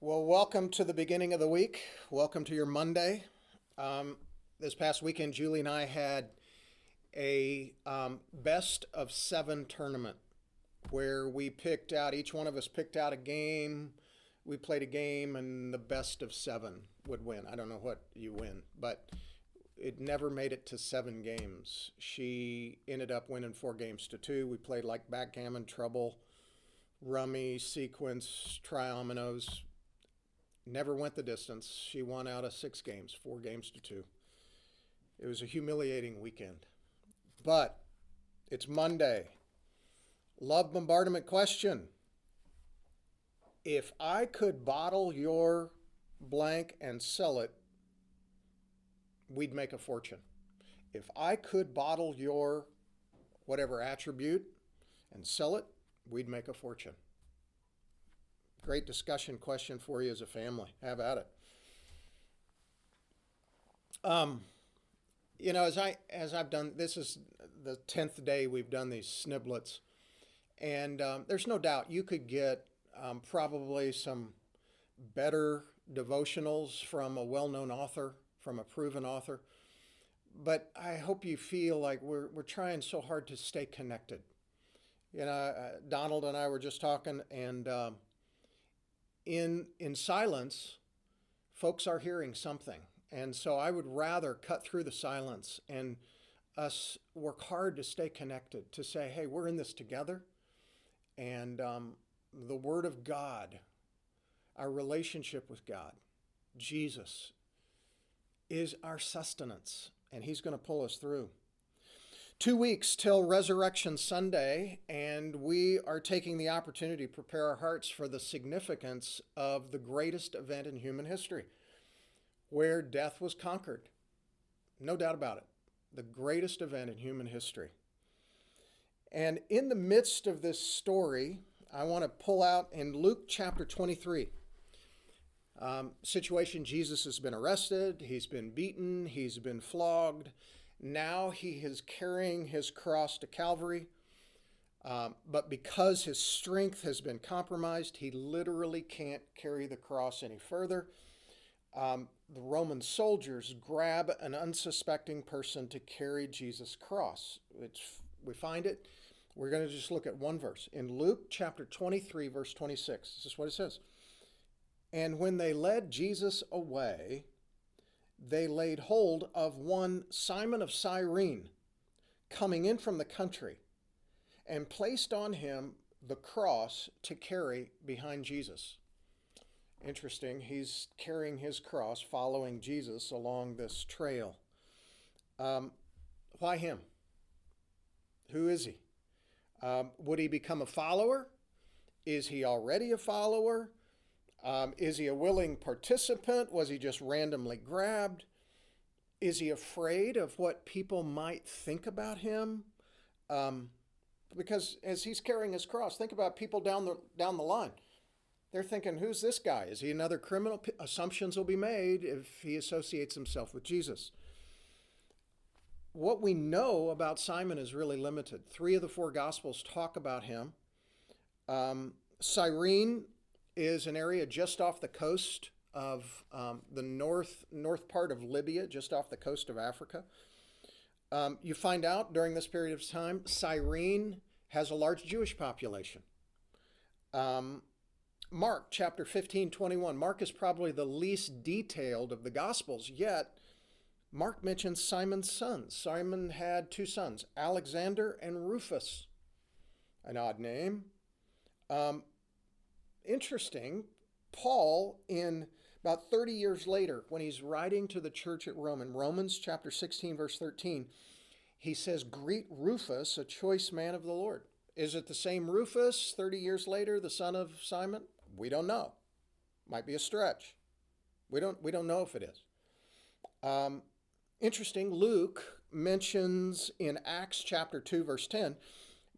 Well, welcome to the beginning of the week. Welcome to your Monday. This past weekend, Julie and I had a best of seven tournament where we picked out, each one of us picked out a game. We played a game, and the best of seven would win. I don't know what you win, but it never made it to seven games. She ended up winning 4 games to 2. We played like backgammon, trouble, rummy, sequence, triominoes. Never went the distance. She won out of 6 games, 4 games to 2. It was a humiliating weekend. But it's Monday. Love bombardment question. If I could bottle your blank and sell it, we'd make a fortune. If I could bottle your whatever attribute and sell it, we'd make a fortune. Great discussion question for you as a family. How about it? Um, as I've done, this is the 10th day we've done these sniblets, and there's no doubt you could get probably some better devotionals from a well-known author, from a proven author. But I hope you feel like we're trying so hard to stay connected. Donald and I were just talking, and in silence, folks are hearing something. And so I would rather cut through the silence and us work hard to stay connected, to say, hey, we're in this together. And the Word of God, our relationship with God, Jesus, is our sustenance, and He's going to pull us through. 2 weeks till Resurrection Sunday, and we are taking the opportunity to prepare our hearts for the significance of the greatest event in human history, where death was conquered. No doubt about it. The greatest event in human history. And in the midst of this story, I want to pull out in Luke chapter 23. Situation: Jesus has been arrested, he's been beaten, he's been flogged. Now he is carrying his cross to Calvary, but because his strength has been compromised, he literally can't carry the cross any further. The Roman soldiers grab an unsuspecting person to carry Jesus' cross. We find it. We're going to just look at one verse. In Luke chapter 23, verse 26, this is what it says. And when they led Jesus away, they laid hold of one Simon of Cyrene, coming in from the country, and placed on him the cross to carry behind Jesus. Interesting, he's carrying his cross, following Jesus along this trail. Why him? Who is he? Would he become a follower? Is he already a follower? Is he a willing participant? Was he just randomly grabbed? Is he afraid of what people might think about him? Because as he's carrying his cross, think about people down the line. They're thinking, who's this guy? Is he another criminal? Assumptions will be made if he associates himself with Jesus. What we know about Simon is really limited. 3 of the 4 Gospels talk about him. Cyrene is an area just off the coast of the north part of Libya, just off the coast of Africa. You find out during this period of time, Cyrene has a large Jewish population. Mark chapter 15:21. Mark is probably the least detailed of the Gospels, yet Mark mentions Simon's sons. Simon had 2 sons, Alexander and Rufus. An odd name. Interesting, Paul, in about 30 years later, when he's writing to the church at Rome, in Romans chapter 16, verse 13, he says, greet Rufus, a choice man of the Lord. Is it the same Rufus 30 years later, the son of Simon? We don't know. Might be a stretch. We don't know if it is. Interesting, Luke mentions in Acts chapter 2, verse 10,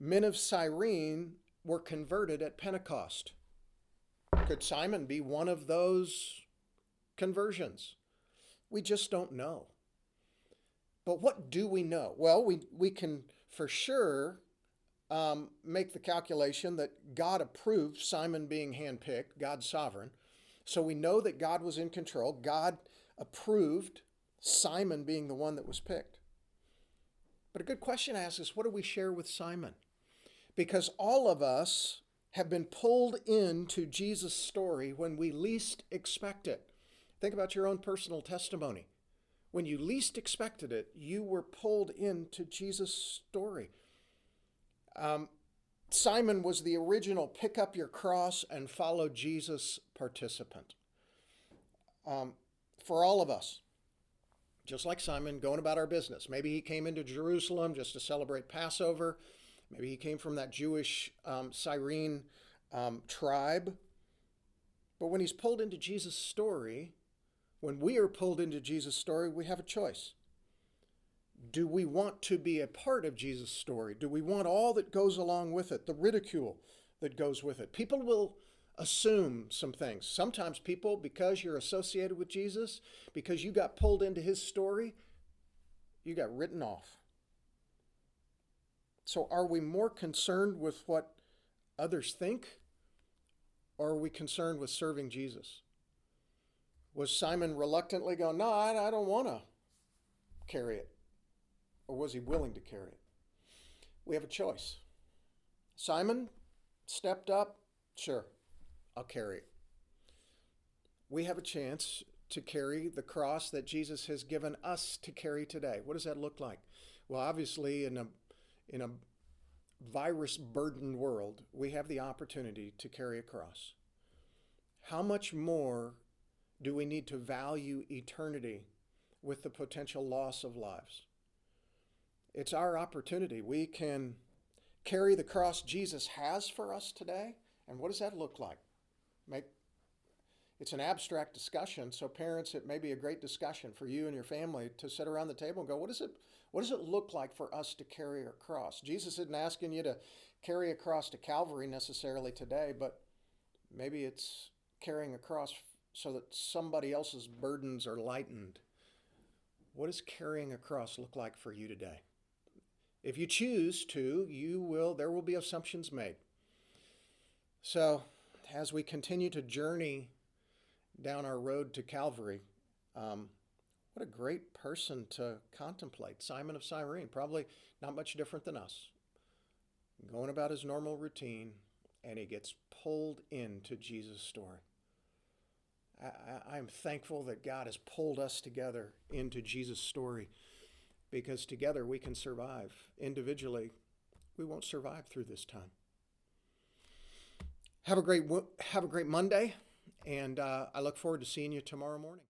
men of Cyrene were converted at Pentecost. Could Simon be one of those conversions? We just don't know. But what do we know? Well, we can for sure make the calculation that God approved Simon being handpicked, God's sovereign, So we know that God was in control. God approved Simon being the one that was picked. But a good question to ask is, what do we share with Simon? Because all of us have been pulled into Jesus' story when we least expect it. Think about your own personal testimony. When you least expected it, you were pulled into Jesus' story. Simon was the original pick up your cross and follow Jesus participant. For all of us, just like Simon, going about our business. Maybe he came into Jerusalem just to celebrate Passover. Maybe he came from that Jewish Cyrenian tribe. But when he's pulled into Jesus' story, when we are pulled into Jesus' story, we have a choice. Do we want to be a part of Jesus' story? Do we want all that goes along with it, the ridicule that goes with it? People will assume some things. Sometimes people, because you're associated with Jesus, because you got pulled into his story, you got written off. So are we more concerned with what others think, or are we concerned with serving Jesus? Was Simon reluctantly going, no, I don't want to carry it? Or was he willing to carry it? We have a choice. Simon stepped up, sure, I'll carry it. We have a chance to carry the cross that Jesus has given us to carry today. What does that look like? Well, obviously, in a virus-burdened world, we have the opportunity to carry a cross. How much more do we need to value eternity with the potential loss of lives? It's our opportunity. We can carry the cross Jesus has for us today. And what does that look like? It's an abstract discussion, so parents, it may be a great discussion for you and your family to sit around the table and go, what does it look like for us to carry a cross? Jesus isn't asking you to carry a cross to Calvary necessarily today, but maybe it's carrying a cross so that somebody else's burdens are lightened. What does carrying a cross look like for you today? If you choose to, there will be assumptions made. So, as we continue to journey down our road to Calvary, what a great person to contemplate. Simon of Cyrene, probably not much different than us. Going about his normal routine, and he gets pulled into Jesus' story. I'm thankful that God has pulled us together into Jesus' story, because together we can survive. Individually, we won't survive through this time. Have a great Monday, and I look forward to seeing you tomorrow morning.